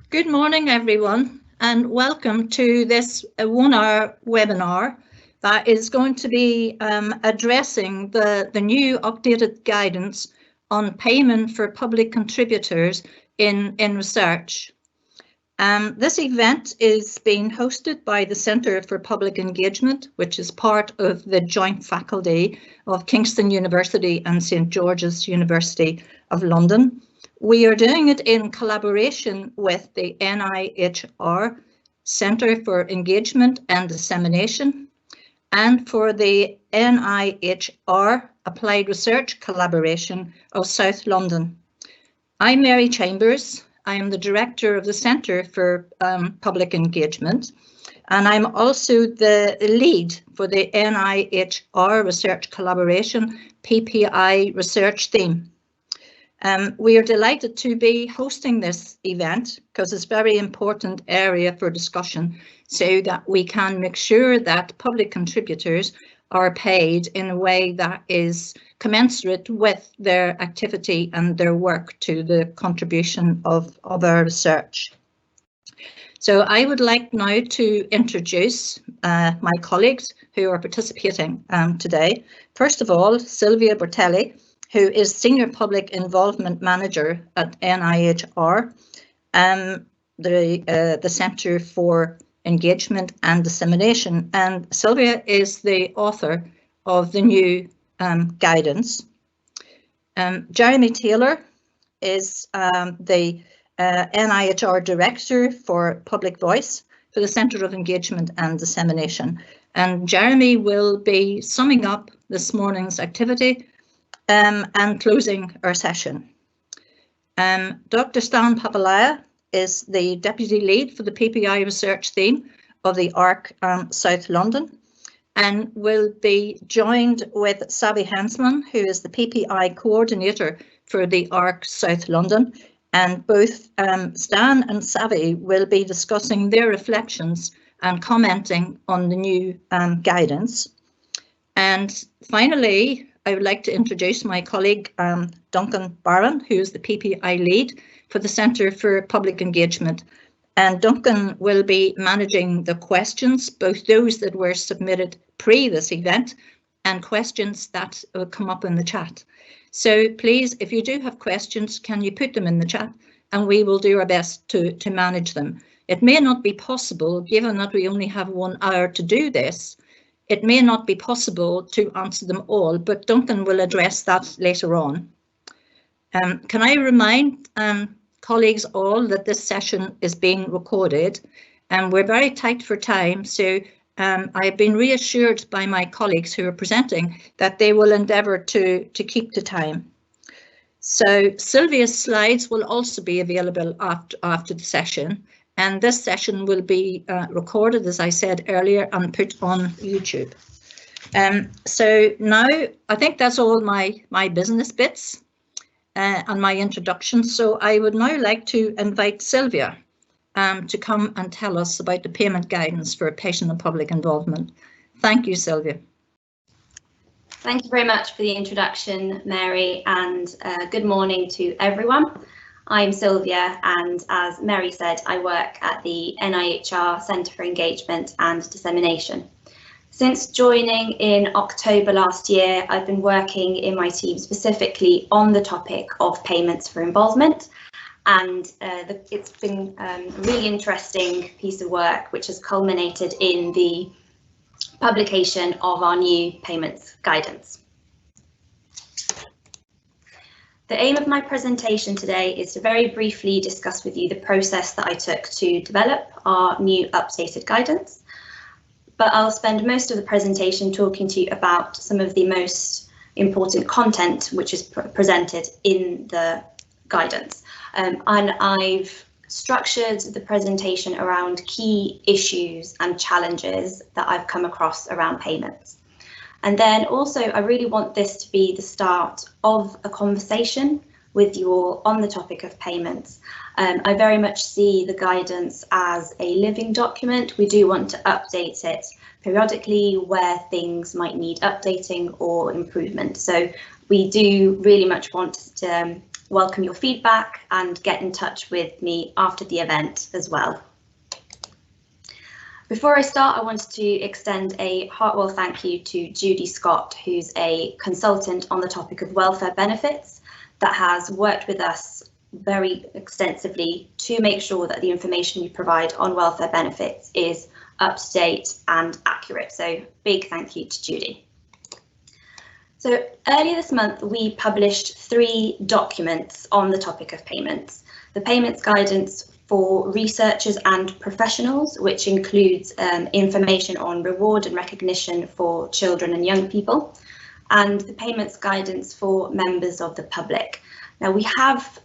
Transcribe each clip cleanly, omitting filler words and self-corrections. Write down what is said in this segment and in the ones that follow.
Good morning, everyone, and welcome to this 1-hour webinar that is going to be addressing the new updated guidance on payment for public contributors in research. This event is being hosted by the Centre for Public Engagement, which is part of the joint faculty of Kingston University and St George's University of London. We are doing it in collaboration with the NIHR Centre for Engagement and Dissemination and for the NIHR Applied Research Collaboration of South London. I'm Mary Chambers. I am the Director of the Centre for Public Engagement, and I'm also the lead for the NIHR Research Collaboration PPIE research theme. We are delighted to be hosting this event because it's a very important area for discussion so that we can make sure that public contributors are paid in a way that is commensurate with their activity and their work to the contribution of our research. So I would like now to introduce my colleagues who are participating today. First of all, Silvia Bortoli, who is Senior Public Involvement Manager at NIHR, the Centre for Engagement and Dissemination. And Sylvia is the author of the new guidance. Jeremy Taylor is the NIHR Director for Public Voice for the Centre of Engagement and Dissemination. And Jeremy will be summing up this morning's activity and closing our session. Dr. Stan Papoulias is the Deputy Lead for the PPIE research theme of the ARC South London and will be joined with Savi Hensman, who is the PPIE Coordinator for the ARC South London. And both Stan and Savi will be discussing their reflections and commenting on the new guidance. And finally, I would like to introduce my colleague, Duncan, who is the PPIE lead for the Centre for Public Engagement. And Duncan will be managing the questions, both those that were submitted pre this event and questions that will come up in the chat. So please, if you do have questions, can you put them in the chat and we will do our best to manage them. It may not be possible, given that we only have 1 hour to do this, it may not be possible to answer them all, but Duncan will address that later on. Can I remind colleagues all that this session is being recorded and we're very tight for time, so I've been reassured by my colleagues who are presenting that they will endeavour to keep to time. So Sylvia's slides will also be available after the session. And this session will be recorded, as I said earlier, and put on YouTube. So now I think that's all my business bits and my introduction. So I would now like to invite Sylvia to come and tell us about the payment guidance for patient and public involvement. Thank you, Sylvia. Thank you very much for the introduction, Mary, and good morning to everyone. I'm Sylvia, and as Mary said, I work at the NIHR Centre for Engagement and Dissemination. Since joining in October last year, I've been working in my team specifically on the topic of payments for involvement, and it's been a really interesting piece of work which has culminated in the publication of our new payments guidance. The aim of my presentation today is to very briefly discuss with you the process that I took to develop our new updated guidance, but I'll spend most of the presentation talking to you about some of the most important content which is presented in the guidance. And I've structured the presentation around key issues and challenges that I've come across around payments. And then also, I really want this to be the start of a conversation with you all on the topic of payments. I very much see the guidance as a living document. We do want to update it periodically where things might need updating or improvement. So we do really much want to welcome your feedback and get in touch with me after the event as well. Before I start, I wanted to extend a heartfelt thank you to Judy Scott, who's a consultant on the topic of welfare benefits that has worked with us very extensively to make sure that the information we provide on welfare benefits is up to date and accurate. So big thank you to Judy. So earlier this month, we published 3 documents on the topic of payments. The payments guidance for researchers and professionals, which includes information on reward and recognition for children and young people, and the payments guidance for members of the public. Now, we have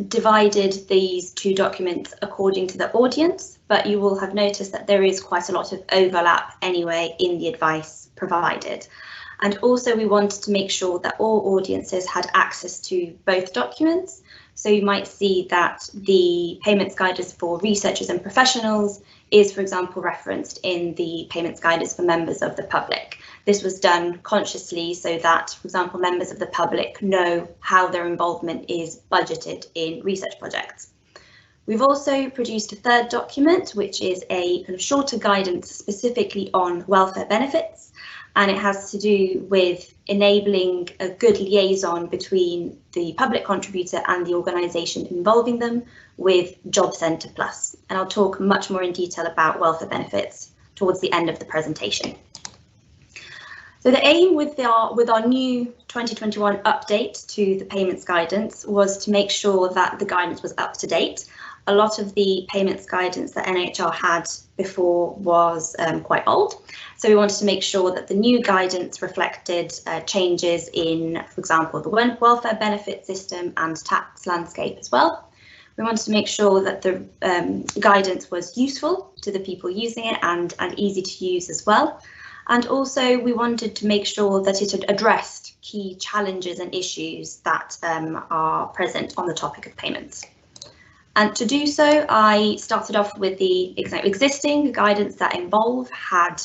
divided these 2 documents according to the audience, but you will have noticed that there is quite a lot of overlap anyway in the advice provided. And also we wanted to make sure that all audiences had access to both documents. So you might see that the payments guidance for researchers and professionals is, for example, referenced in the payments guidance for members of the public. This was done consciously so that, for example, members of the public know how their involvement is budgeted in research projects. We've also produced a 3rd document, which is a kind of shorter guidance specifically on welfare benefits, and it has to do with enabling a good liaison between the public contributor and the organisation involving them with Job Centre Plus. And I'll talk much more in detail about welfare benefits towards the end of the presentation. So the aim with our new 2021 update to the payments guidance was to make sure that the guidance was up to date. A lot of the payments guidance that NIHR had before was quite old. So we wanted to make sure that the new guidance reflected changes in, for example, the welfare benefit system and tax landscape as well. We wanted to make sure that the guidance was useful to the people using it and easy to use as well. And also we wanted to make sure that it had addressed key challenges and issues that are present on the topic of payments. And to do so, I started off with the existing guidance that Involve had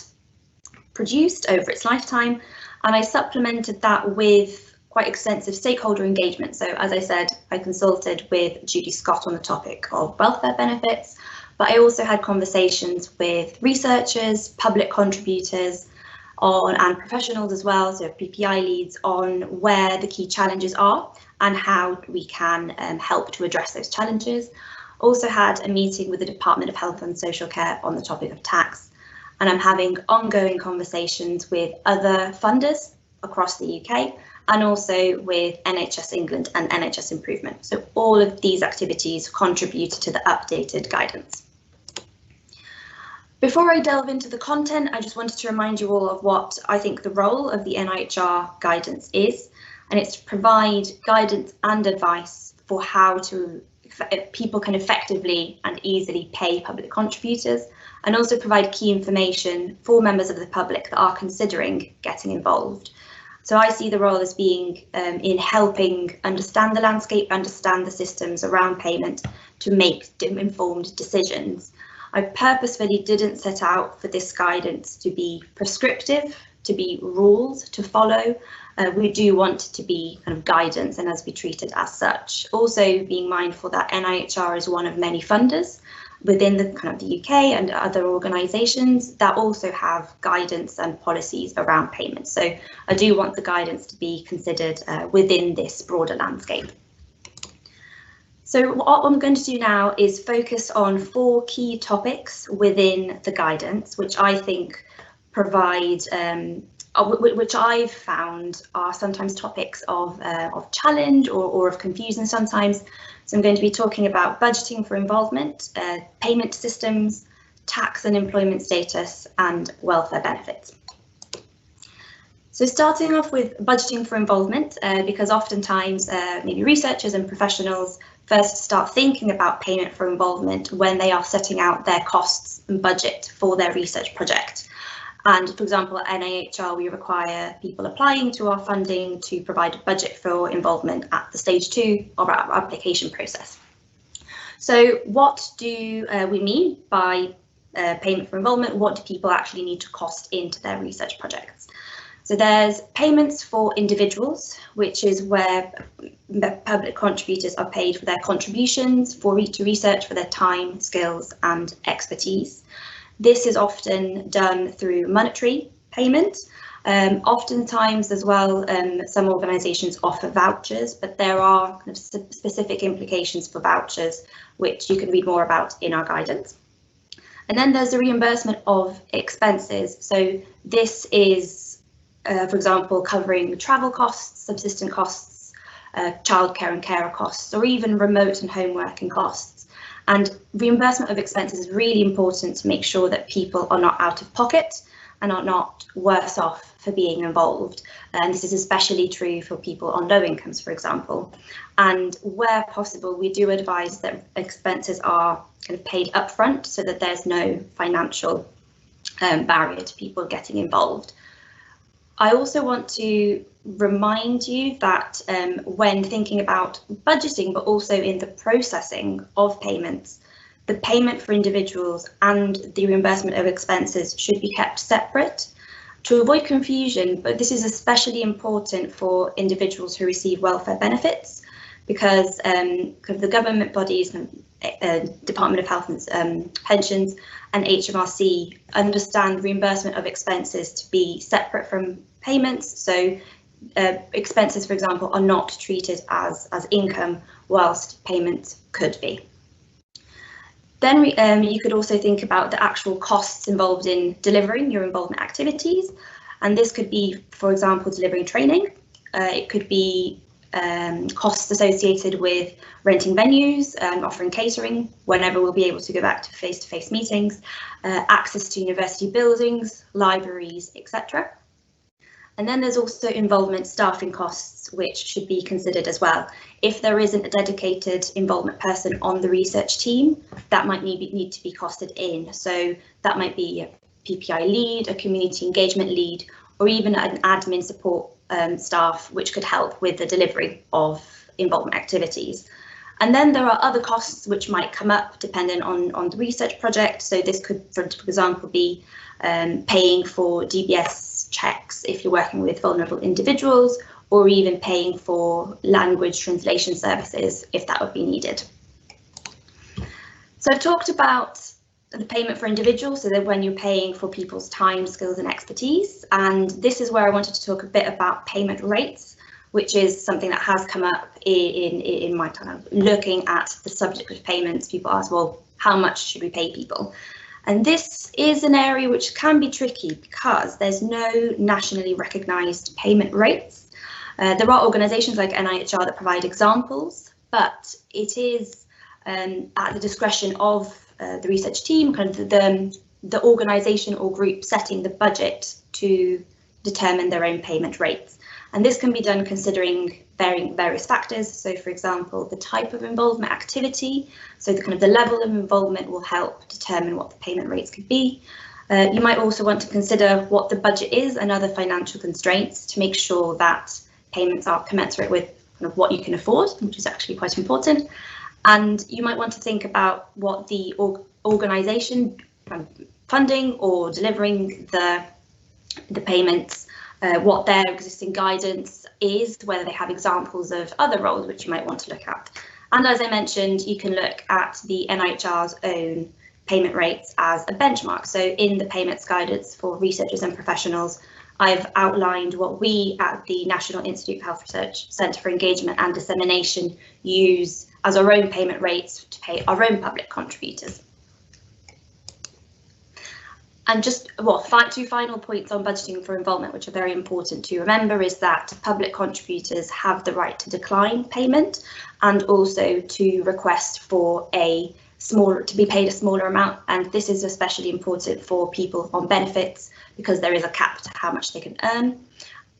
produced over its lifetime, and I supplemented that with quite extensive stakeholder engagement. So as I said, I consulted with Judy Scott on the topic of welfare benefits, but I also had conversations with researchers, public contributors, and professionals as well, so PPIE leads, on where the key challenges are and how we can help to address those challenges. Also had a meeting with the Department of Health and Social Care on the topic of tax, and I'm having ongoing conversations with other funders across the UK and also with NHS England and NHS Improvement. So all of these activities contribute to the updated guidance. Before I delve into the content, I just wanted to remind you all of what I think the role of the NIHR guidance is, and it's to provide guidance and advice for how people can effectively and easily pay public contributors, and also provide key information for members of the public that are considering getting involved. So I see the role as being in helping understand the landscape, understand the systems around payment to make informed decisions. I purposefully didn't set out for this guidance to be prescriptive, to be rules to follow. We do want to be kind of guidance and as be treated as such. Also being mindful that NIHR is one of many funders within the kind of the UK and other organisations that also have guidance and policies around payments. So I do want the guidance to be considered within this broader landscape. So what I'm going to do now is focus on 4 key topics within the guidance, which I think provide, which I've found are sometimes topics of challenge or of confusion sometimes. So I'm going to be talking about budgeting for involvement, payment systems, tax and employment status, and welfare benefits. So starting off with budgeting for involvement, because oftentimes maybe researchers and professionals first start thinking about payment for involvement when they are setting out their costs and budget for their research project. And for example, at NIHR, we require people applying to our funding to provide a budget for involvement at the stage 2 of our application process. So what do we mean by payment for involvement? What do people actually need to cost into their research projects? So there's payments for individuals, which is where public contributors are paid for their contributions to research, for their time, skills and expertise. This is often done through monetary payment. Oftentimes as well, some organisations offer vouchers, but there are kind of specific implications for vouchers, which you can read more about in our guidance. And then there's the reimbursement of expenses. So this is, for example, covering travel costs, subsistence costs, childcare and carer costs, or even remote and home working costs. And reimbursement of expenses is really important to make sure that people are not out of pocket and are not worse off for being involved. And this is especially true for people on low incomes, for example. And where possible, we do advise that expenses are kind of paid upfront so that there's no financial barrier to people getting involved. I also want to remind you that when thinking about budgeting, but also in the processing of payments, the payment for individuals and the reimbursement of expenses should be kept separate to avoid confusion, but this is especially important for individuals who receive welfare benefits, because the government bodies, Department of Health and Pensions and HMRC understand reimbursement of expenses to be separate from payments. So expenses, for example, are not treated as income, whilst payments could be. Then you could also think about the actual costs involved in delivering your involvement activities. And this could be, for example, delivering training. It could be costs associated with renting venues, offering catering whenever we'll be able to go back to face-to-face meetings, access to university buildings, libraries, etc. And then there's also involvement staffing costs, which should be considered as well. If there isn't a dedicated involvement person on the research team, that might need to be costed in. So that might be a PPIE lead, a community engagement lead, or even an admin support staff, which could help with the delivery of involvement activities. And then there are other costs which might come up depending on the research project. So this could, for example, be paying for DBS checks if you're working with vulnerable individuals, or even paying for language translation services if that would be needed. So I've talked about the payment for individuals, so that when you're paying for people's time, skills and expertise, and this is where I wanted to talk a bit about payment rates, which is something that has come up in my time looking at the subject of payments. People ask, well, how much should we pay people? And this is an area which can be tricky because there's no nationally recognised payment rates. There are organisations like NIHR that provide examples, but it is at the discretion of the research team, kind of the organisation or group setting the budget to determine their own payment rates. And this can be done considering various factors. So, for example, the type of involvement activity, so the level of involvement will help determine what the payment rates could be. You might also want to consider what the budget is and other financial constraints to make sure that payments are commensurate with what you can afford, which is actually quite important. And you might want to think about what the organisation funding or delivering the payments, what their existing guidance is, whether they have examples of other roles which you might want to look at. And as I mentioned, you can look at the NIHR's own payment rates as a benchmark. So in the payments guidance for researchers and professionals, I've outlined what we at the National Institute of Health Research Centre for Engagement and Dissemination use as our own payment rates to pay our own public contributors. And just two final points on budgeting for involvement, which are very important to remember, is that public contributors have the right to decline payment and also to request for to be paid a smaller amount. And this is especially important for people on benefits because there is a cap to how much they can earn.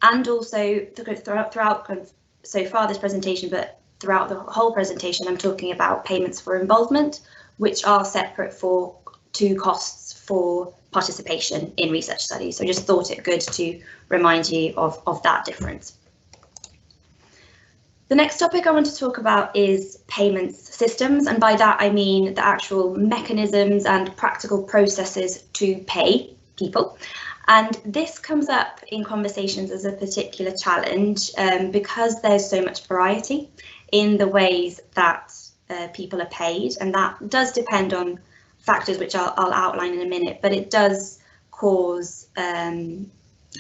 And also throughout so far this presentation, but throughout the whole presentation, I'm talking about payments for involvement, which are separate to costs for participation in research studies. So I just thought it good to remind you of that difference. The next topic I want to talk about is payments systems, and by that I mean the actual mechanisms and practical processes to pay people. And this comes up in conversations as a particular challenge because there's so much variety in the ways that people are paid, and that does depend on factors which I'll outline in a minute, but it does cause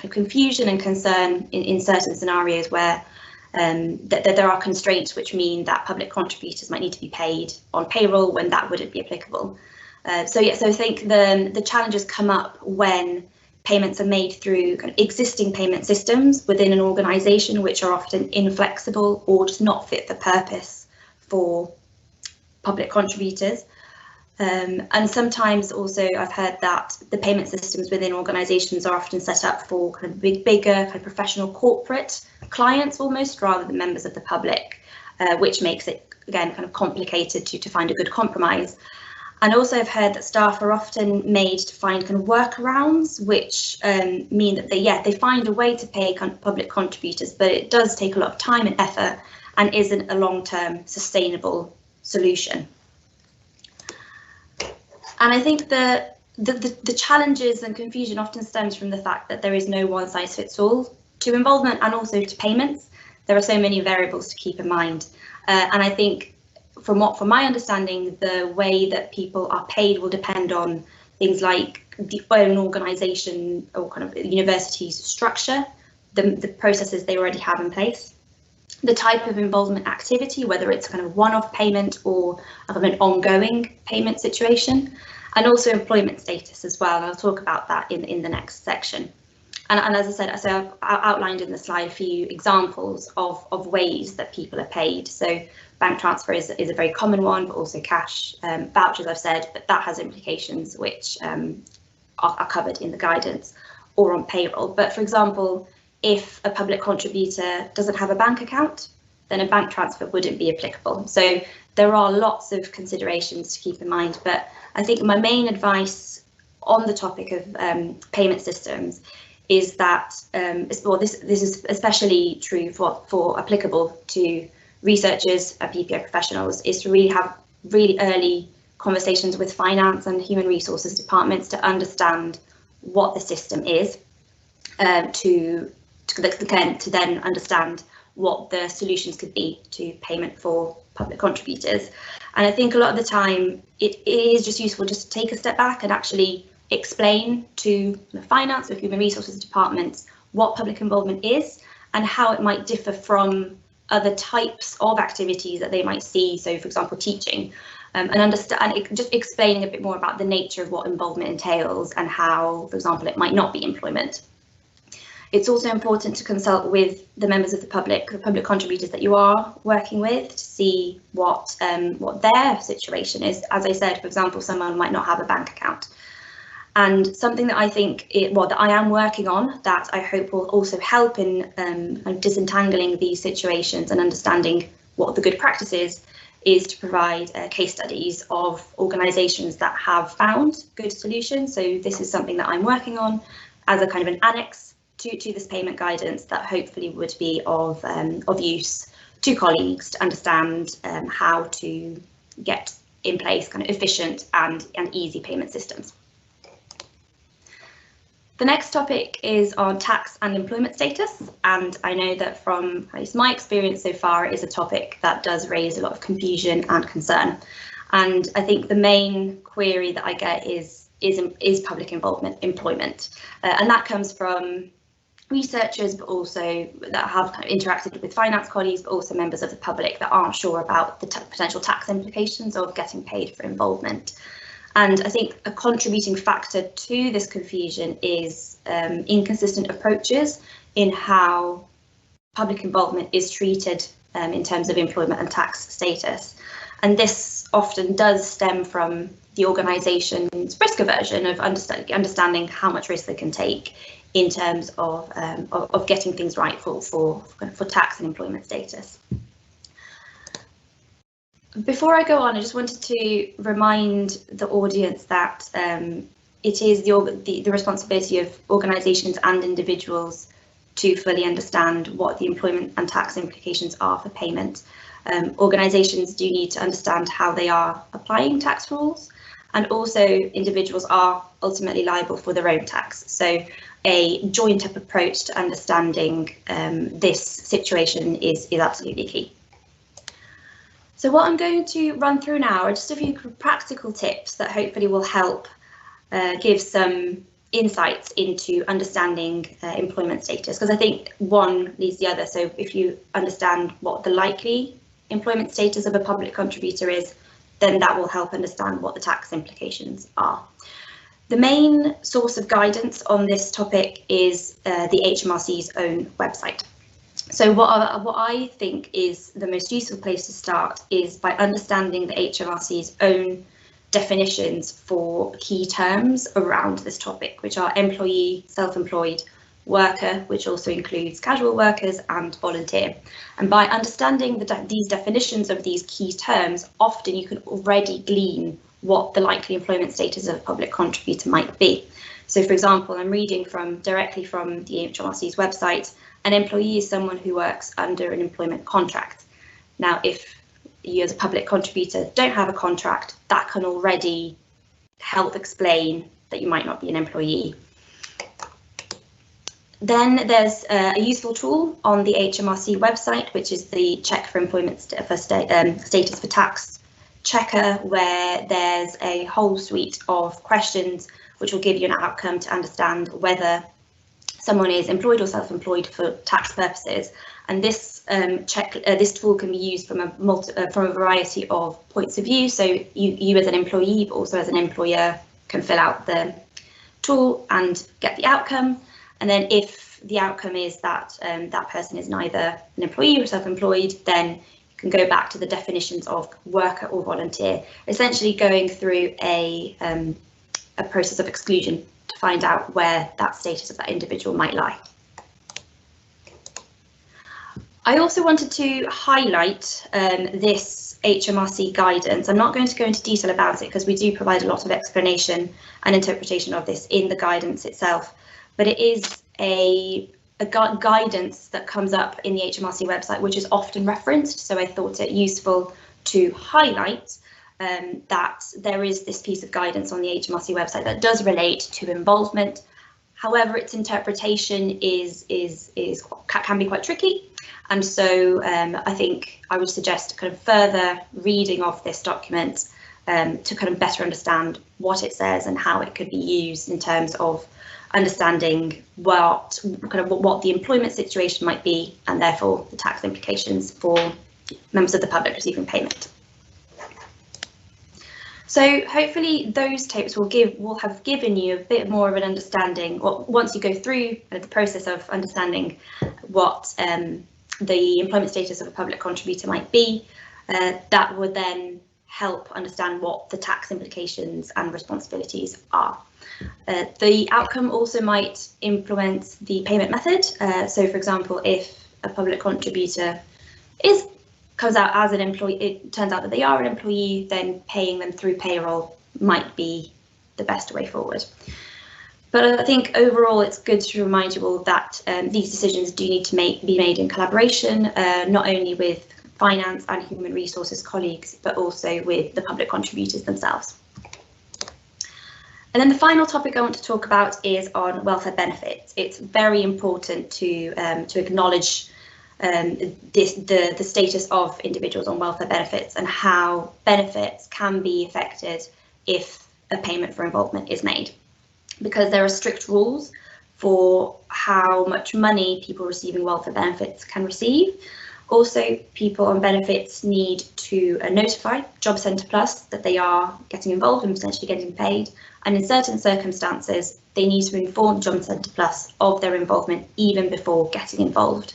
confusion and concern in certain scenarios where that there are constraints which mean that public contributors might need to be paid on payroll when that wouldn't be applicable. So I think the challenges come up when payments are made through kind of existing payment systems within an organisation, which are often inflexible or just not fit for purpose for public contributors. And sometimes also I've heard that the payment systems within organisations are often set up for kind of bigger kind of professional corporate clients almost, rather than members of the public, which makes it again kind of complicated to find a good compromise. And also I've heard that staff are often made to find kind of workarounds, which mean that they find a way to pay public contributors, but it does take a lot of time and effort and isn't a long-term sustainable solution. And I think the challenges and confusion often stems from the fact that there is no one size fits all to involvement and also to payments. There are so many variables to keep in mind. And I think from my understanding, the way that people are paid will depend on things like the own organisation or kind of the university's structure, the processes they already have in place, the type of involvement activity, whether it's kind of one-off payment or an ongoing payment situation, and also employment status as well. And I'll talk about that in the next section. And as I said, I've outlined in the slide a few examples of ways that people are paid. So bank transfer is a very common one, but also cash, vouchers I've said, but that has implications which are covered in the guidance, or on payroll. But for example, if a public contributor doesn't have a bank account, then a bank transfer wouldn't be applicable. So there are lots of considerations to keep in mind, but I think my main advice on the topic of payment systems is that, this is especially true for applicable to researchers and PPI professionals, is to really have really early conversations with finance and human resources departments to understand what the system is, to then understand what the solutions could be to payment for public contributors. And I think a lot of the time it is just useful just to take a step back and actually explain to the finance or human resources departments what public involvement is and how it might differ from other types of activities that they might see. So, for example, teaching, and just explaining a bit more about the nature of what involvement entails and how, for example, it might not be employment. It's also important to consult with the members of the public contributors that you are working with, to see what their situation is. As I said, for example, someone might not have a bank account. And something that I think, that I am working on, that I hope will also help in disentangling these situations and understanding what the good practice is to provide case studies of organisations that have found good solutions. So this is something that I'm working on as a kind of an annex to this payment guidance that hopefully would be of use to colleagues to understand how to get in place kind of efficient and easy payment systems. The next topic is on tax and employment status, and I know that from at least my experience so far, it is a topic that does raise a lot of confusion and concern. And I think the main query that I get is public employment, and that comes from researchers, but also that have kind of interacted with finance colleagues, but also members of the public that aren't sure about the potential tax implications of getting paid for involvement. And I think a contributing factor to this confusion is inconsistent approaches in how public involvement is treated in terms of employment and tax status. And this often does stem from the organisation's risk aversion of understanding how much risk they can take in terms of getting things right for tax and employment status. Before I go on, I just wanted to remind the audience that it is the responsibility of organisations and individuals to fully understand what the employment and tax implications are for payment. Organisations do need to understand how they are applying tax rules and also individuals are ultimately liable for their own tax. So a joint up approach to understanding this situation is absolutely key. So what I'm going to run through now are just a few practical tips that hopefully will help give some insights into understanding employment status, because I think one leads the other. So if you understand what the likely employment status of a public contributor is, then that will help understand what the tax implications are. The main source of guidance on this topic is the HMRC's own website. So what I think is the most useful place to start is by understanding the HMRC's own definitions for key terms around this topic, which are employee, self-employed, worker, which also includes casual workers, and volunteer. And by understanding these definitions of these key terms, often you can already glean what the likely employment status of a public contributor might be. So for example, I'm reading directly from the HMRC's website. An employee is someone who works under an employment contract. Now, if you as a public contributor don't have a contract, that can already help explain that you might not be an employee. Then there's a useful tool on the HMRC website, which is the Check for Employment Status for Tax checker, where there's a whole suite of questions which will give you an outcome to understand whether someone is employed or self-employed for tax purposes. And this this tool can be used from a variety of points of view. So you as an employee, but also as an employer, can fill out the tool and get the outcome. And then if the outcome is that that person is neither an employee or self-employed, then you can go back to the definitions of worker or volunteer, essentially going through a process of exclusion to find out where that status of that individual might lie. I also wanted to highlight this HMRC guidance. I'm not going to go into detail about it because we do provide a lot of explanation and interpretation of this in the guidance itself, but it is a guidance that comes up in the HMRC website, which is often referenced. So I thought it useful to highlight that there is this piece of guidance on the HMRC website that does relate to involvement. However, its interpretation can be quite tricky. And so I think I would suggest kind of further reading of this document to kind of better understand what it says and how it could be used in terms of understanding what the employment situation might be, and therefore the tax implications for members of the public receiving payment. So hopefully those tips will have given you a bit more of an understanding, once you go through the process of understanding what the employment status of a public contributor might be, that would then help understand what the tax implications and responsibilities are. The outcome also might influence the payment method. So for example, if a public contributor comes out as an employee, it turns out that they are an employee, then paying them through payroll might be the best way forward. But I think overall it's good to remind you all that these decisions do need to be made in collaboration, not only with finance and human resources colleagues, but also with the public contributors themselves. And then the final topic I want to talk about is on welfare benefits. It's very important to acknowledge the status of individuals on welfare benefits and how benefits can be affected if a payment for involvement is made, because there are strict rules for how much money people receiving welfare benefits can receive. Also, people on benefits need to notify Job Centre Plus that they are getting involved and potentially getting paid, and in certain circumstances they need to inform Job Centre Plus of their involvement even before getting involved.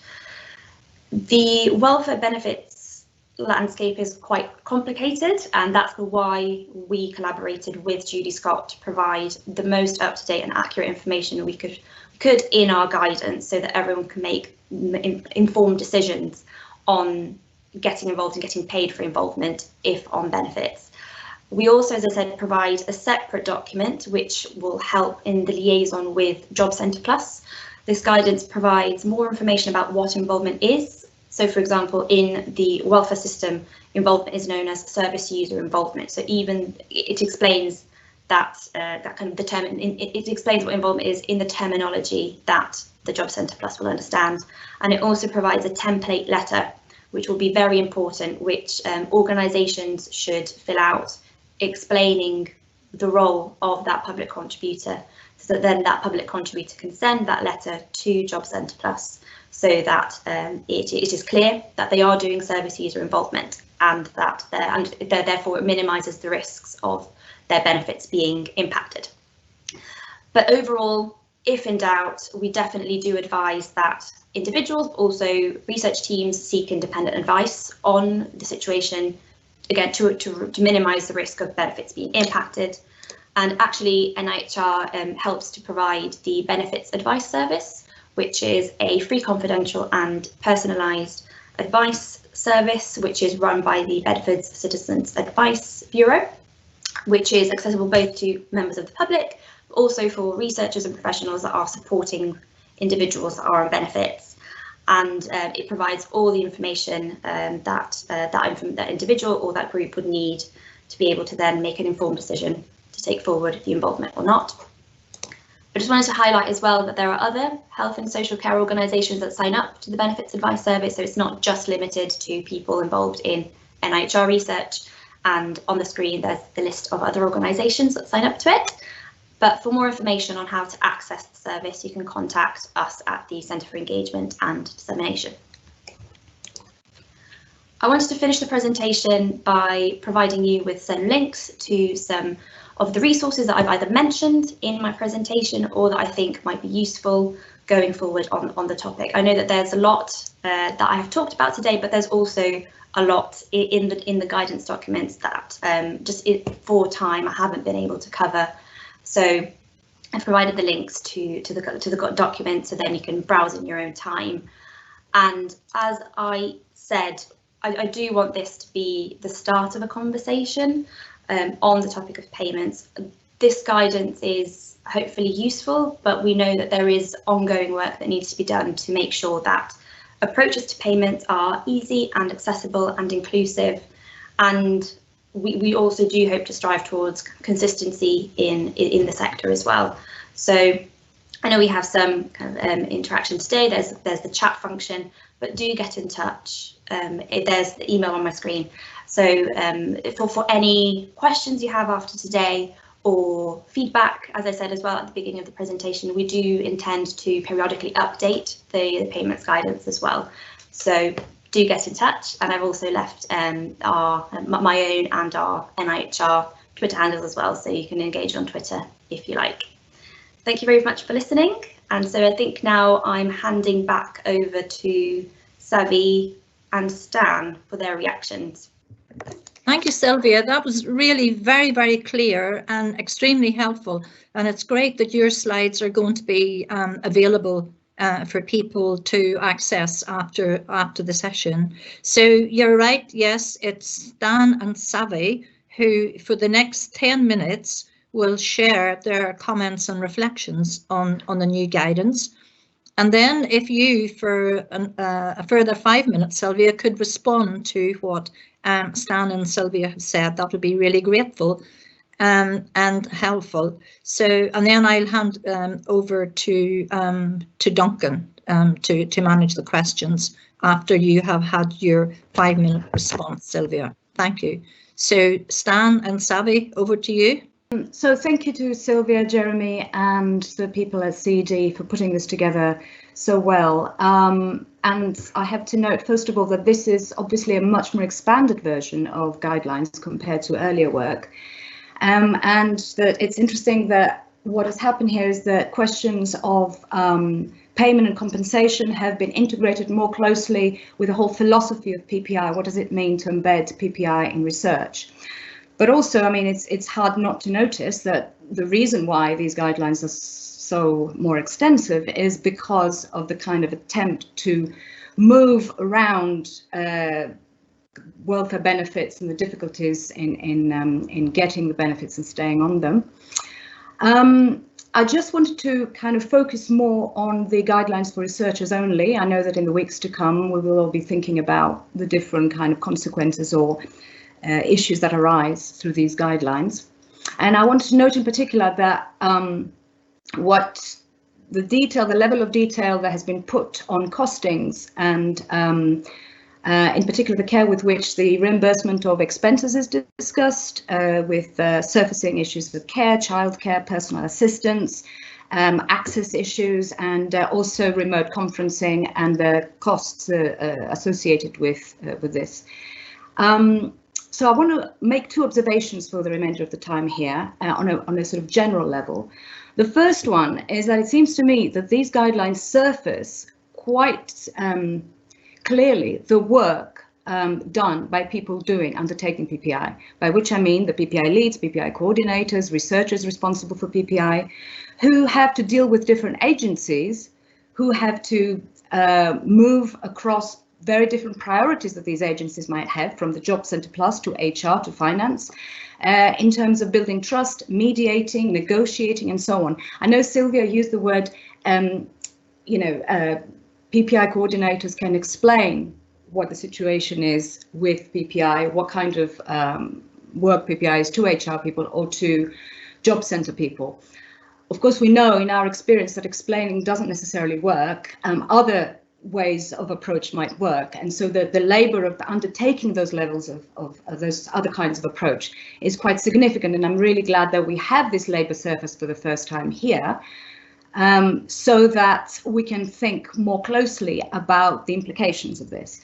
The welfare benefits landscape is quite complicated, and that's why we collaborated with Judy Scott to provide the most up-to-date and accurate information we could in our guidance, so that everyone can make informed decisions on getting involved and getting paid for involvement if on benefits. We also, as I said, provide a separate document which will help in the liaison with Job Centre Plus. This guidance provides more information about what involvement is. So, for example, in the welfare system, involvement is known as service user involvement. So even it explains that kind of it explains what involvement is in the terminology that the Job Centre Plus will understand, and it also provides a template letter, which will be very important, which organisations should fill out, explaining the role of that public contributor, so that then that public contributor can send that letter to Job Centre Plus, so that it is clear that they are doing service user involvement, and that therefore it minimises the risks of their benefits being impacted. But overall, if in doubt, we definitely do advise that individuals, also research teams, seek independent advice on the situation, again, to minimise the risk of benefits being impacted. And actually, NIHR helps to provide the Benefits Advice Service, which is a free, confidential and personalised advice service, which is run by the Bedford Citizens Advice Bureau, which is accessible both to members of the public, but also for researchers and professionals that are supporting individuals that are on benefits. And it provides all the information that individual or that group would need to be able to then make an informed decision to take forward the involvement or not. I just wanted to highlight as well that there are other health and social care organisations that sign up to the Benefits Advice Service, so it's not just limited to people involved in NIHR research. And on the screen, there's the list of other organisations that sign up to it. But for more information on how to access the service, you can contact us at the Centre for Engagement and Dissemination. I wanted to finish the presentation by providing you with some links to some of the resources that I've either mentioned in my presentation or that I think might be useful going forward on the topic. I know that there's a lot that I have talked about today, but there's also a lot in the guidance documents that for time I haven't been able to cover. So I've provided the links to the document, so then you can browse in your own time. And as I said, I do want this to be the start of a conversation on the topic of payments. This guidance is hopefully useful, but we know that there is ongoing work that needs to be done to make sure that approaches to payments are easy and accessible and inclusive, and we also do hope to strive towards consistency in the sector as well. So I know we have some kind of interaction today. There's the chat function, but do get in touch. There's the email on my screen. So for any questions you have after today or feedback, as I said as well at the beginning of the presentation, we do intend to periodically update the payments guidance as well. So do get in touch, and I've also left my own and our NIHR Twitter handles as well, so you can engage on Twitter if you like. Thank you very much for listening, and so I think now I'm handing back over to Savi and Stan for their reactions. Thank you, Sylvia. That was really very, very clear and extremely helpful. And it's great that your slides are going to be available for people to access after the session. So you're right. Yes, it's Stan and Savi who, for the next 10 minutes, will share their comments and reflections on the new guidance. And then if you, for a further 5 minutes, Sylvia, could respond to what Stan and Sylvia have said, that would be really grateful and helpful. So, and then I'll hand over to Duncan to manage the questions after you have had your 5-minute response, Sylvia. Thank you. So Stan and Savi, over to you. So thank you to Sylvia, Jeremy and the people at CD for putting this together so well. And I have to note, first of all, that this is obviously a much more expanded version of guidelines compared to earlier work. And that it's interesting that what has happened here is that questions of payment and compensation have been integrated more closely with the whole philosophy of PPI. What does it mean to embed PPI in research? But also, I mean, it's hard not to notice that the reason why these guidelines are so more extensive is because of the kind of attempt to move around welfare benefits and the difficulties in getting the benefits and staying on them. I just wanted to kind of focus more on the guidelines for researchers only. I know that in the weeks to come, we will all be thinking about the different kind of consequences or issues that arise through these guidelines. And I wanted to note in particular that what the level of detail that has been put on costings and in particular the care with which the reimbursement of expenses is discussed, with surfacing issues with care, childcare, personal assistance, access issues, and also remote conferencing and the costs associated with this. So I want to make two observations for the remainder of the time here on a sort of general level. The first one is that it seems to me that these guidelines surface quite clearly the work done by people undertaking PPI, by which I mean the PPI leads, PPI coordinators, researchers responsible for PPI, who have to deal with different agencies, who have to move across very different priorities that these agencies might have, from the Job Centre Plus to HR to finance, in terms of building trust, mediating, negotiating, and so on. I know Sylvia used the word, PPI coordinators can explain what the situation is with PPI, what kind of work PPI is to HR people or to Job Centre people. Of course, we know in our experience that explaining doesn't necessarily work. Other ways of approach might work, and so the labour of undertaking those levels of those other kinds of approach is quite significant, and I'm really glad that we have this labour surface for the first time here, so that we can think more closely about the implications of this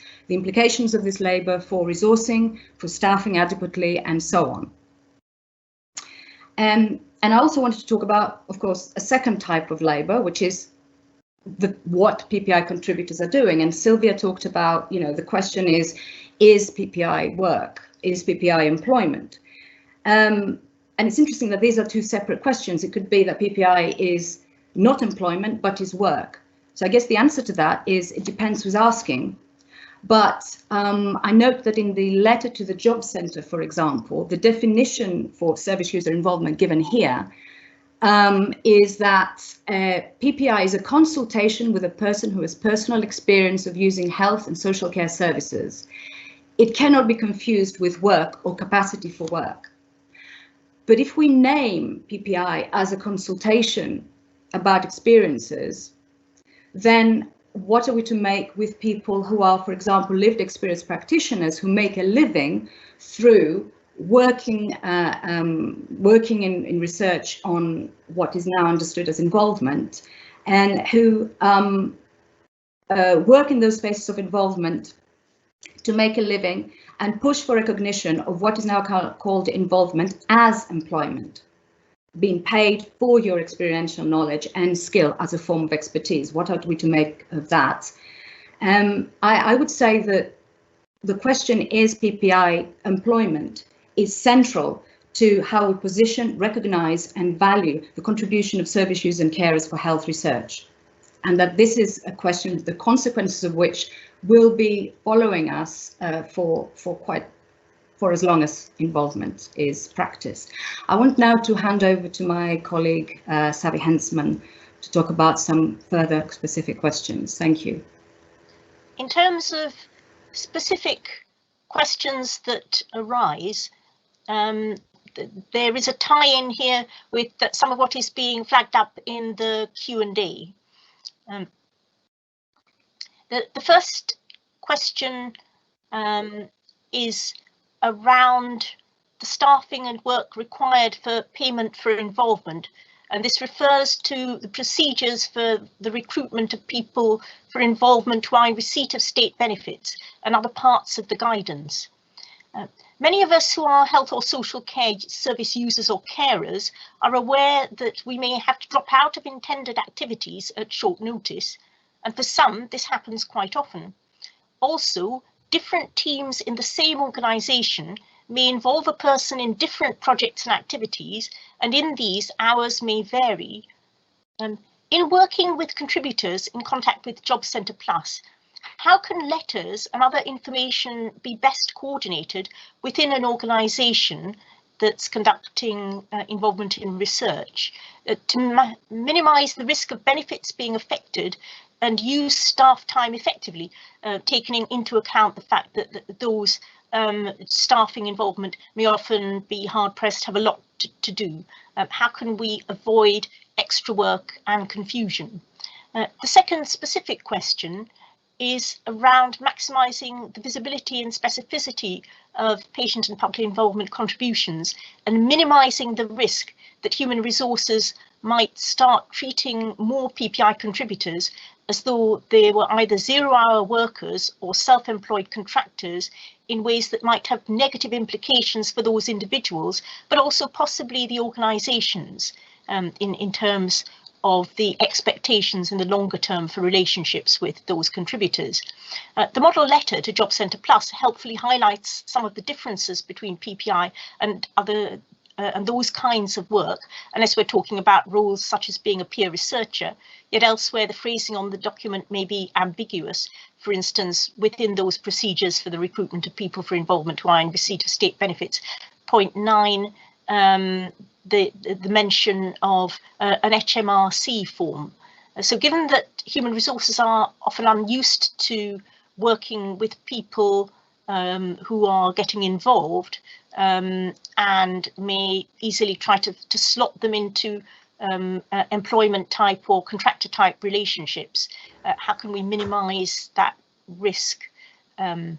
labour for resourcing, for staffing adequately, and so on. And I also wanted to talk about, of course, a second type of labour, which is what PPI contributors are doing. And Sylvia talked about, the question is PPI work? Is PPI employment? And it's interesting that these are two separate questions. It could be that PPI is not employment, but is work. So I guess the answer to that is it depends who's asking. But I note that in the letter to the Job Centre, for example, the definition for service user involvement given here is that PPI is a consultation with a person who has personal experience of using health and social care services. It cannot be confused with work or capacity for work. But if we name PPI as a consultation about experiences, then what are we to make with people who are, for example, lived experience practitioners who make a living through working in research on what is now understood as involvement, and who work in those spaces of involvement to make a living and push for recognition of what is now called involvement as employment, being paid for your experiential knowledge and skill as a form of expertise. What are we to make of that? I would say that the question, is PPI employment, is central to how we position, recognise and value the contribution of service users and carers for health research. And that this is a question, the consequences of which will be following us for as long as involvement is practiced. I want now to hand over to my colleague Savi Hensman to talk about some further specific questions. Thank you. In terms of specific questions that arise, there is a tie-in here with some of what is being flagged up in the Q&A. The first question is around the staffing and work required for payment for involvement, and this refers to the procedures for the recruitment of people for involvement who are in receipt of state benefits and other parts of the guidance. Many of us who are health or social care service users or carers are aware that we may have to drop out of intended activities at short notice, and for some this happens quite often. Also, different teams in the same organisation may involve a person in different projects and activities, and in these hours may vary. In working with contributors in contact with Job Centre Plus, how can letters and other information be best coordinated within an organisation that's conducting involvement in research to minimise the risk of benefits being affected and use staff time effectively, taking into account the fact that those staffing involvement may often be hard pressed to have a lot to do. How can we avoid extra work and confusion? The second specific question is around maximising the visibility and specificity of patient and public involvement contributions and minimising the risk that human resources might start treating more PPI contributors as though they were either zero-hour workers or self-employed contractors in ways that might have negative implications for those individuals, but also possibly the organisations in terms of the expectations in the longer term for relationships with those contributors. The model letter to Job Centre Plus helpfully highlights some of the differences between PPI and other and those kinds of work, unless we're talking about roles such as being a peer researcher, yet elsewhere the phrasing on the document may be ambiguous. For instance, within those procedures for the recruitment of people for involvement who are in receipt of state benefits. Point 9, the mention of an HMRC form. So given that human resources are often unused to working with people who are getting involved and may easily try to slot them into employment type or contractor type relationships, how can we minimise that risk? The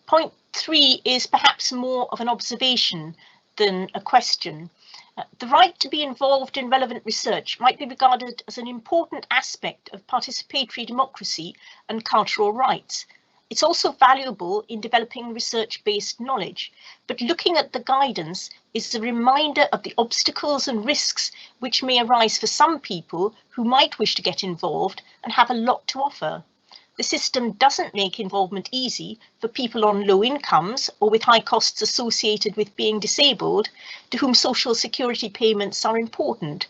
point 3 is perhaps more of an observation than a question. The right to be involved in relevant research might be regarded as an important aspect of participatory democracy and cultural rights. It's also valuable in developing research-based knowledge, but looking at the guidance is a reminder of the obstacles and risks which may arise for some people who might wish to get involved and have a lot to offer. The system doesn't make involvement easy for people on low incomes or with high costs associated with being disabled, to whom social security payments are important.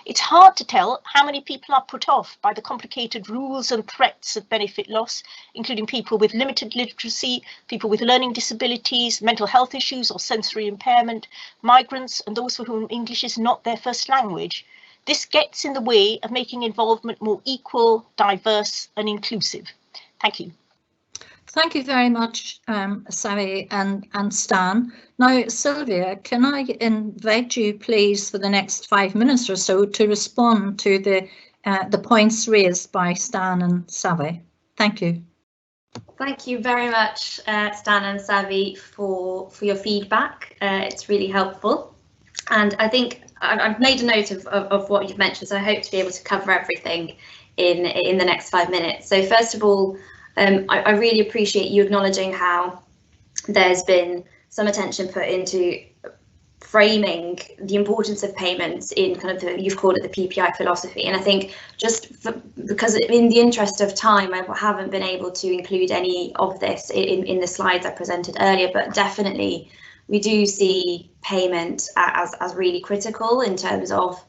It's hard to tell how many people are put off by the complicated rules and threats of benefit loss, including people with limited literacy, people with learning disabilities, mental health issues or sensory impairment, migrants and those for whom English is not their first language. This gets in the way of making involvement more equal, diverse and inclusive. Thank you. Thank you very much, Savi and Stan. Now, Sylvia, can I invite you, please, for the next 5 minutes or so to respond to the points raised by Stan and Savi? Thank you. Thank you very much, Stan and Savi, for your feedback. It's really helpful. And I think I've made a note of what you've mentioned, so I hope to be able to cover everything in the next 5 minutes. So first of all, I really appreciate you acknowledging how there's been some attention put into framing the importance of payments in kind of you've called it the PPI philosophy. And I think because in the interest of time, I haven't been able to include any of this in the slides I presented earlier, but definitely we do see payment as really critical in terms of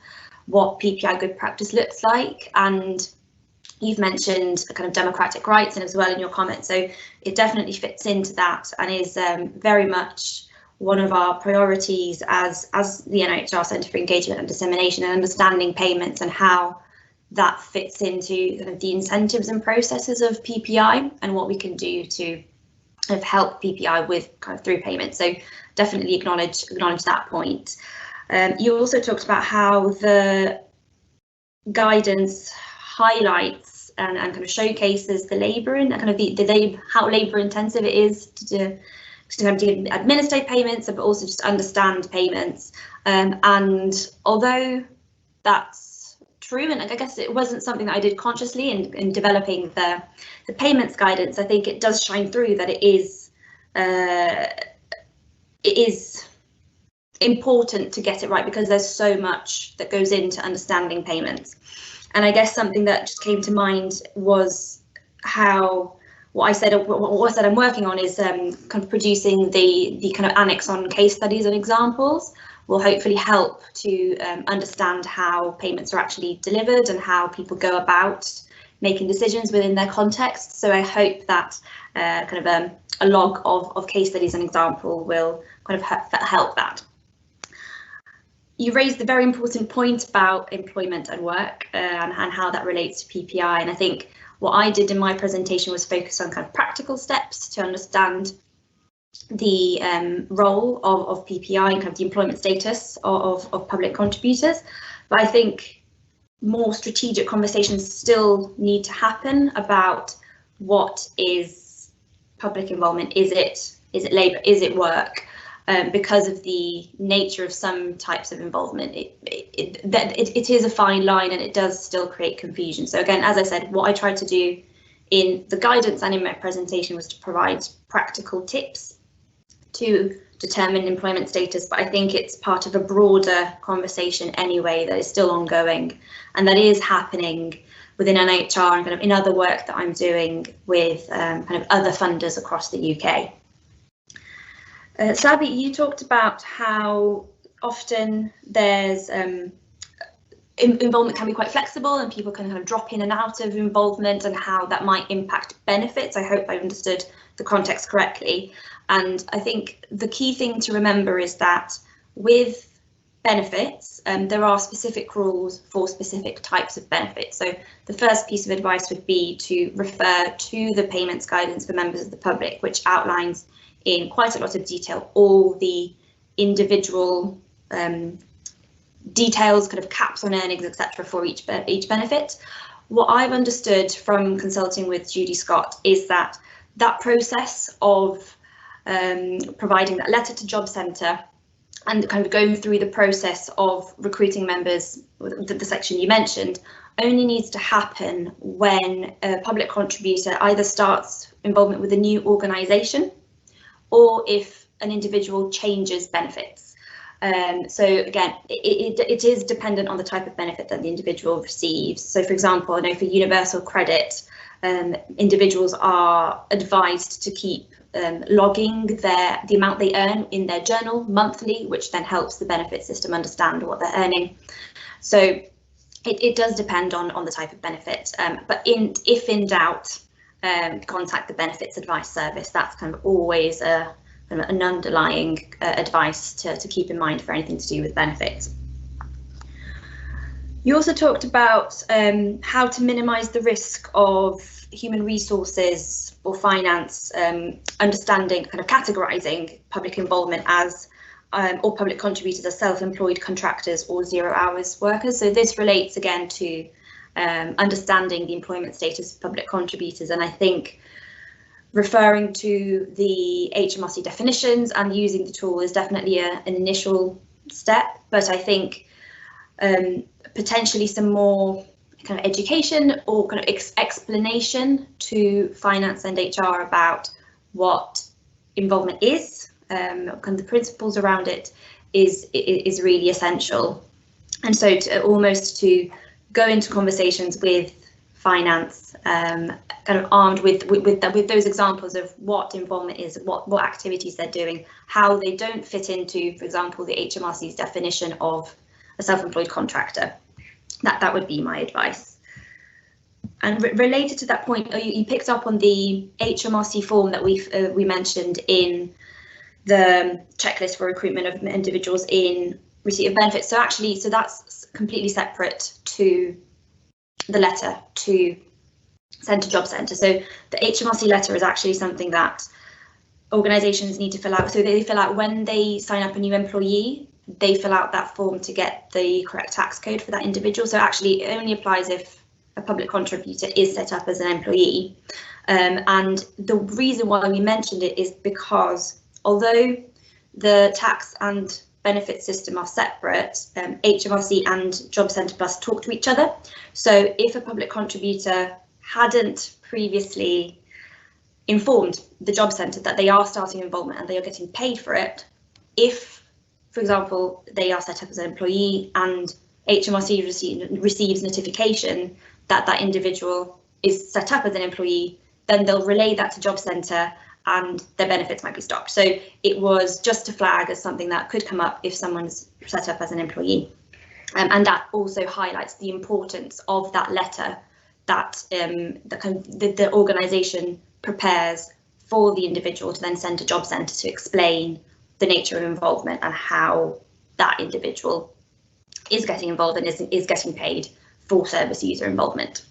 what PPI good practice looks like. And you've mentioned kind of democratic rights and as well in your comments, so it definitely fits into that and is very much one of our priorities as the NIHR Centre for Engagement and Dissemination, and understanding payments and how that fits into kind of the incentives and processes of PPI and what we can do to kind of help PPI with kind of through payments. So definitely acknowledge that point. You also talked about how the guidance highlights and kind of showcases the labour and kind of how labour intensive it is to administrate payments, but also just understand payments. And although that's true, and I guess it wasn't something that I did consciously in developing the payments guidance, I think it does shine through that it is important to get it right, because there's so much that goes into understanding payments. And I guess something that just came to mind was how what I said I'm working on is kind of producing the kind of annex on case studies and examples will hopefully help to understand how payments are actually delivered and how people go about making decisions within their context. So I hope that kind of a log of case studies and example will kind of help that. You raised the very important point about employment and work and how that relates to PPI, and I think what I did in my presentation was focus on kind of practical steps to understand the role of PPI and kind of the employment status of public contributors. But I think more strategic conversations still need to happen about what is public involvement. Is it labour? Is it work? Because of the nature of some types of involvement, it is a fine line, and it does still create confusion. So again, as I said, what I tried to do in the guidance and in my presentation was to provide practical tips to determine employment status, but I think it's part of a broader conversation anyway that is still ongoing, and that is happening within NIHR and kind of in other work that I'm doing with kind of other funders across the UK. Savi, you talked about how often there's involvement can be quite flexible and people can kind of drop in and out of involvement, and how that might impact benefits. I hope I understood the context correctly. And I think the key thing to remember is that with benefits, there are specific rules for specific types of benefits. So the first piece of advice would be to refer to the payments guidance for members of the public, which outlines in quite a lot of detail all the individual details, kind of caps on earnings, etc. for each benefit. What I've understood from consulting with Judy Scott is that that process of providing that letter to Job Centre and kind of going through the process of recruiting members, the section you mentioned, only needs to happen when a public contributor either starts involvement with a new organisation or if an individual changes benefits. So again, it is dependent on the type of benefit that the individual receives. So for example, I know for universal credit, individuals are advised to keep logging the amount they earn in their journal monthly, which then helps the benefit system understand what they're earning. So it does depend on the type of benefit, but if in doubt, contact the Benefits Advice Service. That's kind of always an underlying advice to keep in mind for anything to do with benefits. You also talked about how to minimise the risk of human resources or finance understanding, kind of categorising public involvement as or public contributors as self-employed contractors or 0 hours workers. So this relates again to understanding the employment status of public contributors, and I think referring to the HMRC definitions and using the tool is definitely an initial step, but I think potentially some more kind of education or kind of explanation to finance and HR about what involvement is, kind of the principles around it is really essential. And so to go into conversations with finance, kind of armed with those examples of what involvement is, what activities they're doing, how they don't fit into, for example, the HMRC's definition of a self-employed contractor. That would be my advice. And related to that point, you picked up on the HMRC form that we mentioned in the checklist for recruitment of individuals in receipt of benefits. So actually, that's completely separate to the letter to send to Job Centre. So the HMRC letter is actually something that organisations need to fill out. So they fill out when they sign up a new employee. They fill out that form to get the correct tax code for that individual. So actually it only applies if a public contributor is set up as an employee. And the reason why we mentioned it is because although the tax and benefit system are separate, HMRC and Job Centre Plus talk to each other. So if a public contributor hadn't previously informed the Job Centre that they are starting involvement and they are getting paid for it, if for example, they are set up as an employee and HMRC receives notification that that individual is set up as an employee, then they'll relay that to Job Centre and their benefits might be stopped. So it was just to flag as something that could come up if someone's set up as an employee. And that also highlights the importance of that letter that the organisation prepares for the individual to then send to Job Centre to explain the nature of involvement and how that individual is getting involved and is getting paid for service user involvement.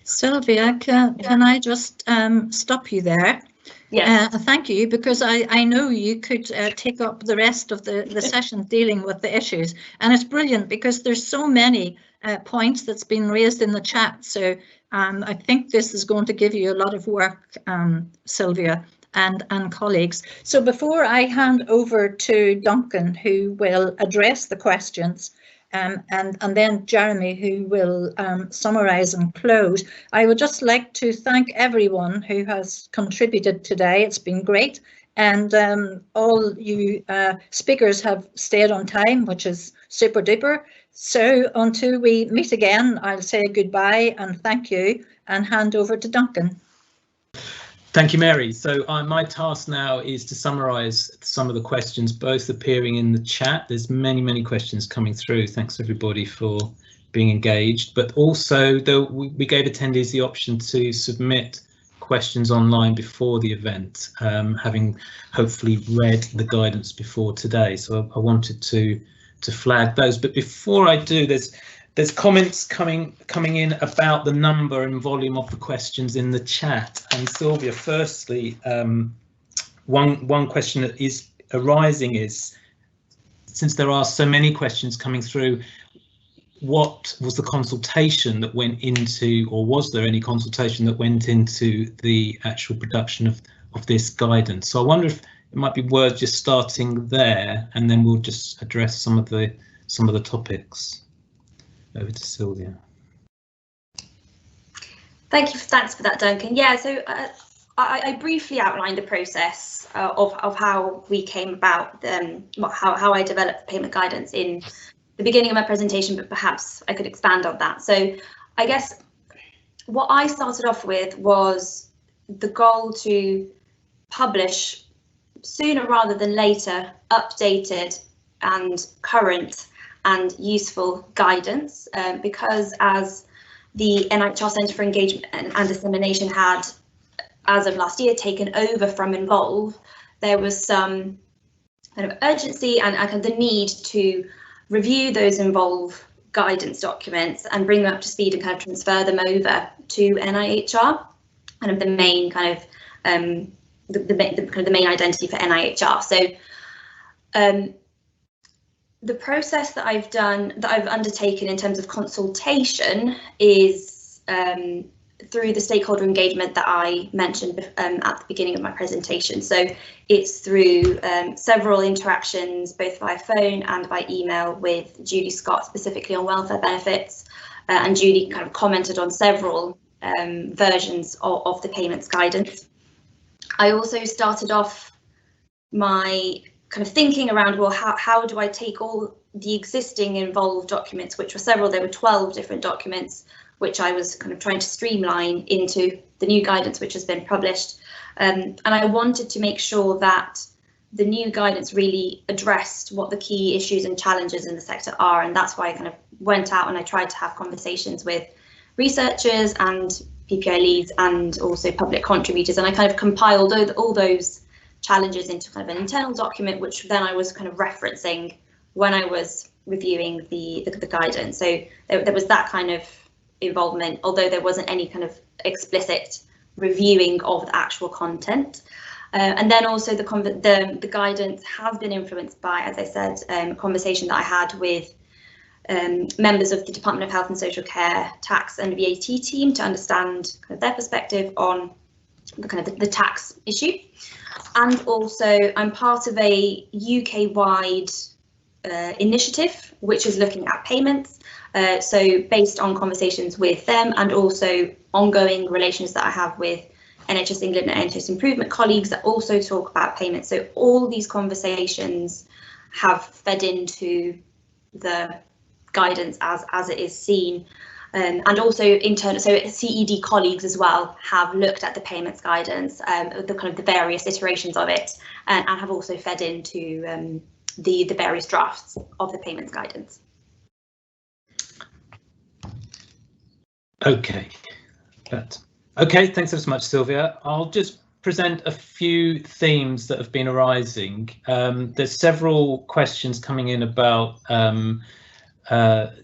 Sylvia, can I just stop you there? Yes. Thank you, because I know you could take up the rest of the session dealing with the issues, and it's brilliant because there's so many points that's been raised in the chat. So I think this is going to give you a lot of work, Sylvia and colleagues. So before I hand over to Duncan, who will address the questions, and then Jeremy, who will summarise and close, I would just like to thank everyone who has contributed today. It's been great, and all you speakers have stayed on time, which is super duper. So until we meet again, I'll say goodbye and thank you and hand over to Duncan. Thank you, Mary. So my task now is to summarise some of the questions, both appearing in the chat. There's many questions coming through. Thanks everybody for being engaged, but also we gave attendees the option to submit questions online before the event, having hopefully read the guidance before today. So I wanted to flag those. But before I do, there's comments coming in about the number and volume of the questions in the chat. And Sylvia, firstly, one question that is arising is, since there are so many questions coming through, what was the consultation that went into, or was there any consultation that went into the actual production of this guidance? So I wonder if it might be worth just starting there, and then we'll just address some of the topics. Over to Sylvia. Thanks for that, Duncan. Yeah, so I briefly outlined the process of how we came about, how I developed the payment guidance in the beginning of my presentation, but perhaps I could expand on that. So I guess what I started off with was the goal to publish sooner rather than later updated and current and useful guidance, because as the NIHR Centre for Engagement and Dissemination had, as of last year, taken over from Involve, there was some kind of urgency and kind of the need to review those Involve guidance documents and bring them up to speed and kind of transfer them over to NIHR, kind of the main kind of the main identity for NIHR. So the process that I've undertaken in terms of consultation is through the stakeholder engagement that I mentioned at the beginning of my presentation. So it's through several interactions, both via phone and by email, with Julie Scott, specifically on welfare benefits, and Julie kind of commented on several versions of the payments guidance. I also started off my kind of thinking around, well, how do I take all the existing Involve documents, which were several, there were 12 different documents, which I was kind of trying to streamline into the new guidance which has been published. And I wanted to make sure that the new guidance really addressed what the key issues and challenges in the sector are. And that's why I kind of went out and I tried to have conversations with researchers and PPIE leads and also public contributors. And I kind of compiled all those challenges into kind of an internal document, which then I was kind of referencing when I was reviewing the guidance. So there was that kind of involvement, although there wasn't any kind of explicit reviewing of the actual content. And then also the guidance has been influenced by, as I said, a conversation that I had with members of the Department of Health and Social Care, Tax and VAT team to understand kind of their perspective on the kind of the tax issue. And also I'm part of a UK-wide initiative which is looking at payments. So based on conversations with them and also ongoing relations that I have with NHS England and NHS Improvement colleagues that also talk about payments. So all these conversations have fed into the guidance as it is seen. And also internal, so CED colleagues as well have looked at the payments guidance, the kind of the various iterations of it, and have also fed into the various drafts of the payments guidance. Okay, okay, thanks so much, Sylvia. I'll just present a few themes that have been arising. There's several questions coming in about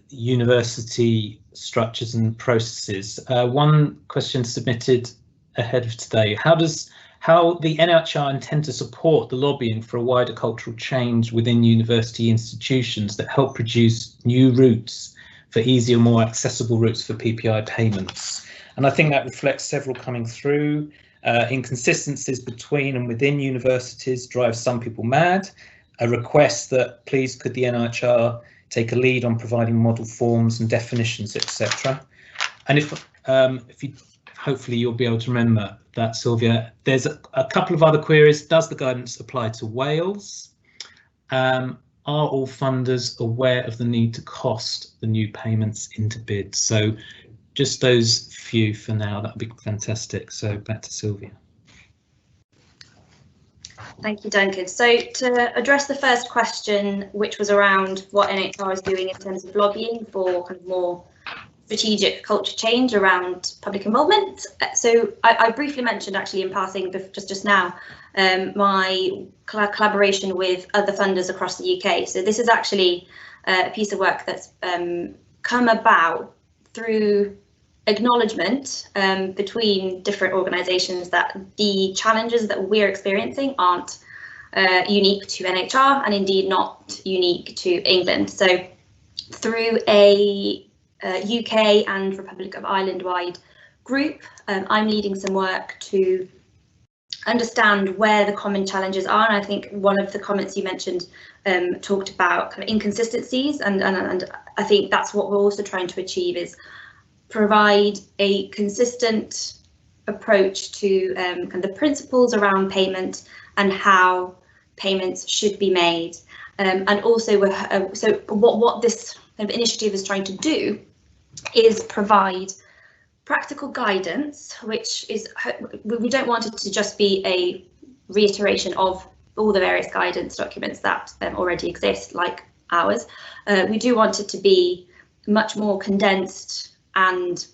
university structures and processes. One question submitted ahead of today: how the NIHR intend to support the lobbying for a wider cultural change within university institutions that help produce new routes for easier, more accessible routes for PPI payments? And I think that reflects several coming through. Inconsistencies between and within universities drive some people mad. A request that please could the NIHR take a lead on providing model forms and definitions, etc. And if you, hopefully you'll be able to remember that, Sylvia. There's a couple of other queries. Does the guidance apply to Wales? Are all funders aware of the need to cost the new payments into bids? So just those few for now, that would be fantastic. So back to Sylvia. Thank you, Duncan. So to address the first question, which was around what NIHR is doing in terms of lobbying for kind of more strategic culture change around public involvement. So I briefly mentioned, actually in passing just now, my collaboration with other funders across the UK. So this is actually a piece of work that's come about through acknowledgement between different organisations that the challenges that we're experiencing aren't unique to NIHR and indeed not unique to England. So through a UK and Republic of Ireland wide group, I'm leading some work to understand where the common challenges are. And I think one of the comments you mentioned talked about kind of inconsistencies, and I think that's what we're also trying to achieve, is provide a consistent approach to kind of the principles around payment and how payments should be made. And also, so what this kind of initiative is trying to do is provide practical guidance, which is, we don't want it to just be a reiteration of all the various guidance documents that already exist, like ours. We do want it to be much more condensed and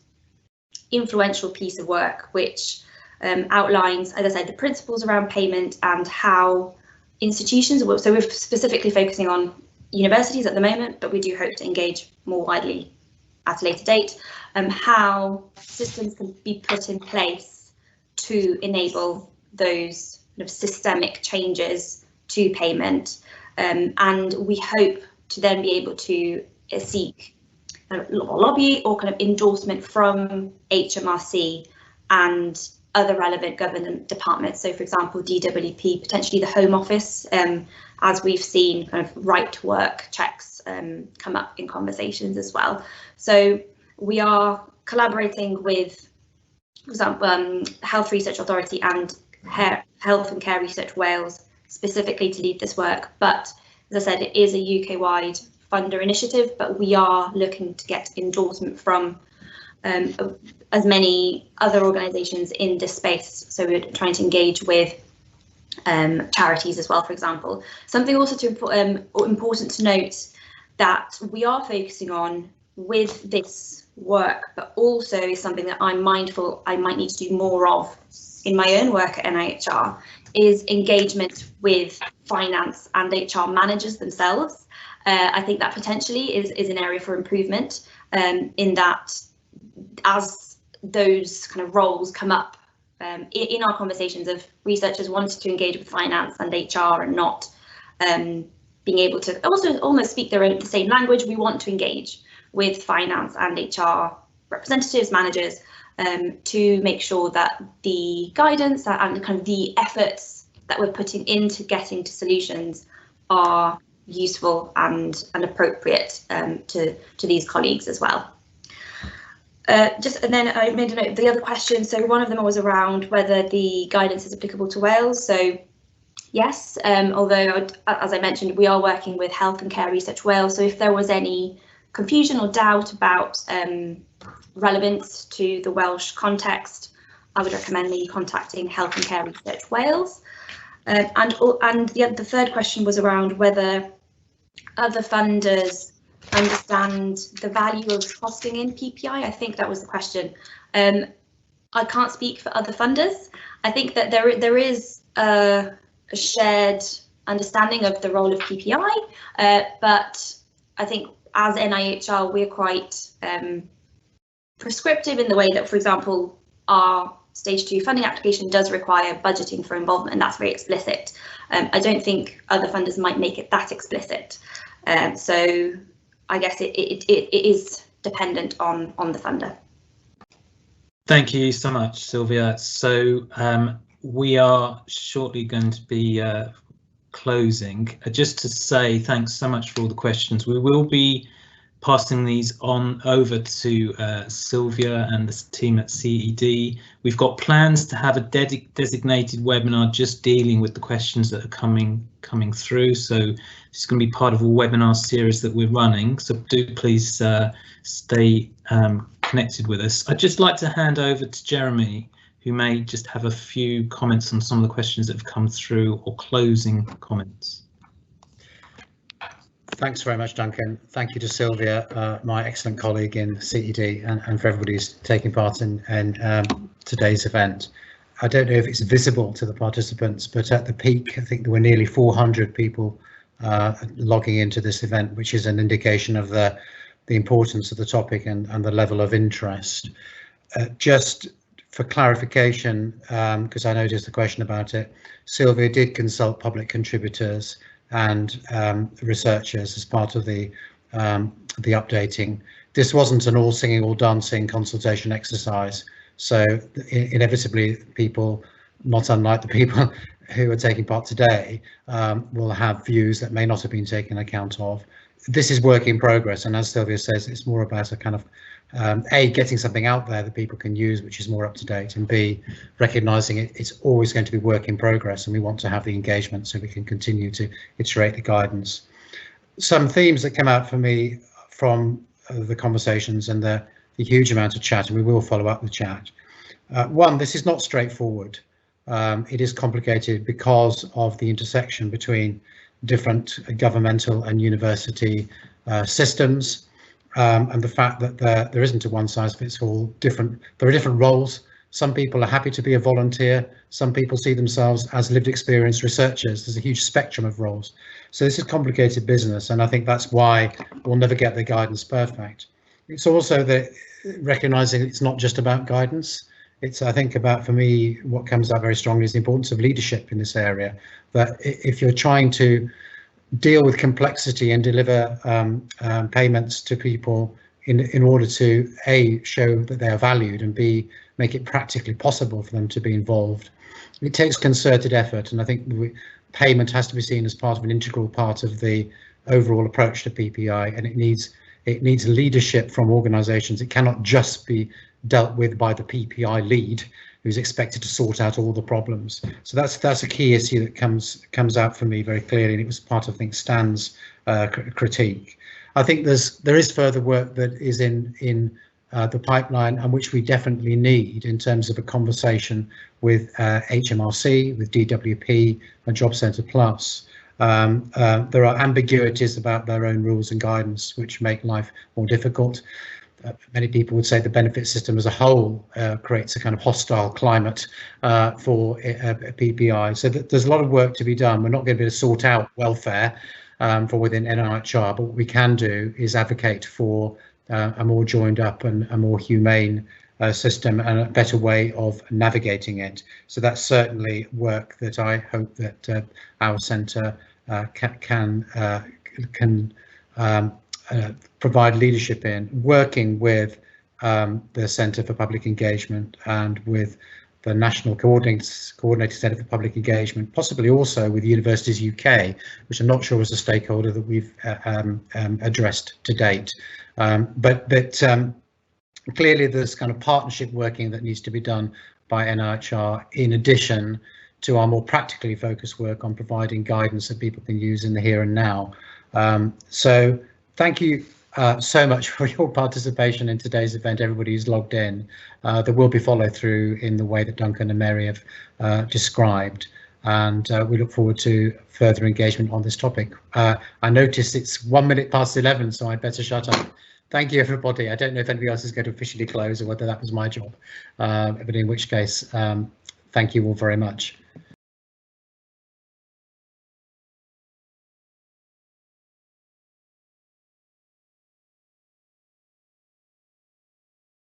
influential piece of work, which outlines, as I said, the principles around payment and how institutions, so we're specifically focusing on universities at the moment, but we do hope to engage more widely at a later date, how systems can be put in place to enable those kind of systemic changes to payment, and we hope to then be able to seek lobby or kind of endorsement from HMRC and other relevant government departments. So, for example, DWP, potentially the Home Office, as we've seen kind of right to work checks come up in conversations as well. So we are collaborating with, for example, Health Research Authority and Health and Care Research Wales specifically to lead this work. But as I said, it is a UK-wide funder initiative, but we are looking to get endorsement from as many other organisations in this space. So we're trying to engage with charities as well, for example. Something also important to note that we are focusing on with this work, but also is something that I'm mindful I might need to do more of in my own work at NIHR, is engagement with finance and HR managers themselves. I think that potentially is an area for improvement, in that as those kind of roles come up in our conversations of researchers wanting to engage with finance and HR and not being able to also almost speak the same language, we want to engage with finance and HR representatives, managers, to make sure that the guidance and kind of the efforts that we're putting into getting to solutions are useful and appropriate to these colleagues as well. And then I made a note of the other question. So one of them was around whether the guidance is applicable to Wales. So yes, although as I mentioned, we are working with Health and Care Research Wales. So if there was any confusion or doubt about relevance to the Welsh context, I would recommend me contacting Health and Care Research Wales. And the third question was around whether other funders understand the value of costing in PPI. I think that was the question. I can't speak for other funders. I think that there is a shared understanding of the role of PPI, but I think as NIHR we're quite prescriptive in the way that, for example, our Stage 2 funding application does require budgeting for involvement, and that's very explicit. I don't think other funders might make it that explicit. So I guess it is dependent on the funder. Thank you so much, Sylvia. So we are shortly going to be closing. Just to say thanks so much for all the questions. We will be passing these on over to Sylvia and the team at CED. We've got plans to have a designated webinar just dealing with the questions that are coming through. So it's going to be part of a webinar series that we're running. So do please stay connected with us. I'd just like to hand over to Jeremy, who may just have a few comments on some of the questions that have come through, or closing comments. Thanks very much, Duncan. Thank you to Sylvia, my excellent colleague in CED, and for everybody who's taking part in today's event. I don't know if it's visible to the participants, but at the peak, I think there were nearly 400 people logging into this event, which is an indication of the importance of the topic and the level of interest. Just for clarification, because I noticed the question about it, Sylvia did consult public contributors and researchers as part of the updating. This wasn't an all singing, all dancing consultation exercise, so inevitably people, not unlike the people who are taking part today, will have views that may not have been taken account of. This is work in progress, and as Sylvia says, it's more about a kind of A, getting something out there that people can use which is more up to date, and B, recognising it's always going to be work in progress, and we want to have the engagement so we can continue to iterate the guidance. Some themes that come out for me from the conversations and the huge amount of chat, and we will follow up with chat. One, this is not straightforward. It is complicated because of the intersection between different governmental and university systems, and the fact that there isn't a one size fits all. There are different roles. Some people are happy to be a volunteer. Some people see themselves as lived experience researchers. There's a huge spectrum of roles. So this is complicated business, and I think that's why we'll never get the guidance perfect. It's also that recognising it's not just about guidance. It's, I think, about, for me, what comes out very strongly is the importance of leadership in this area. That if you're trying to deal with complexity and deliver payments to people in order to A, show that they are valued, and B, make it practically possible for them to be involved, it takes concerted effort, and I think payment has to be seen as part of an integral part of the overall approach to PPI, and it needs leadership from organisations. It cannot just be dealt with by the PPI lead, who's expected to sort out all the problems. So that's a key issue that comes out for me very clearly, and it was part of, I think, Stan's critique. I think there is further work that is in the pipeline, and which we definitely need in terms of a conversation with HMRC, with DWP and Job Centre Plus. There are ambiguities about their own rules and guidance which make life more difficult. Many people would say the benefit system as a whole creates a kind of hostile climate for PPI. So there's a lot of work to be done. We're not going to be able to sort out welfare for within NIHR, but what we can do is advocate for a more joined up and a more humane system and a better way of navigating it. So that's certainly work that I hope that our centre can provide leadership in, working with the Centre for Public Engagement and with the National Coordinating Centre for Public Engagement, possibly also with Universities UK, which I'm not sure is a stakeholder that we've addressed to date. But clearly there's kind of partnership working that needs to be done by NIHR, in addition to our more practically focused work on providing guidance that people can use in the here and now. So thank you so much for your participation in today's event, everybody who's logged in. There will be follow through in the way that Duncan and Mary have described, and we look forward to further engagement on this topic. I noticed it's 1 minute past 11, so I'd better shut up. Thank you, everybody. I don't know if anybody else is going to officially close or whether that was my job, but in which case, thank you all very much.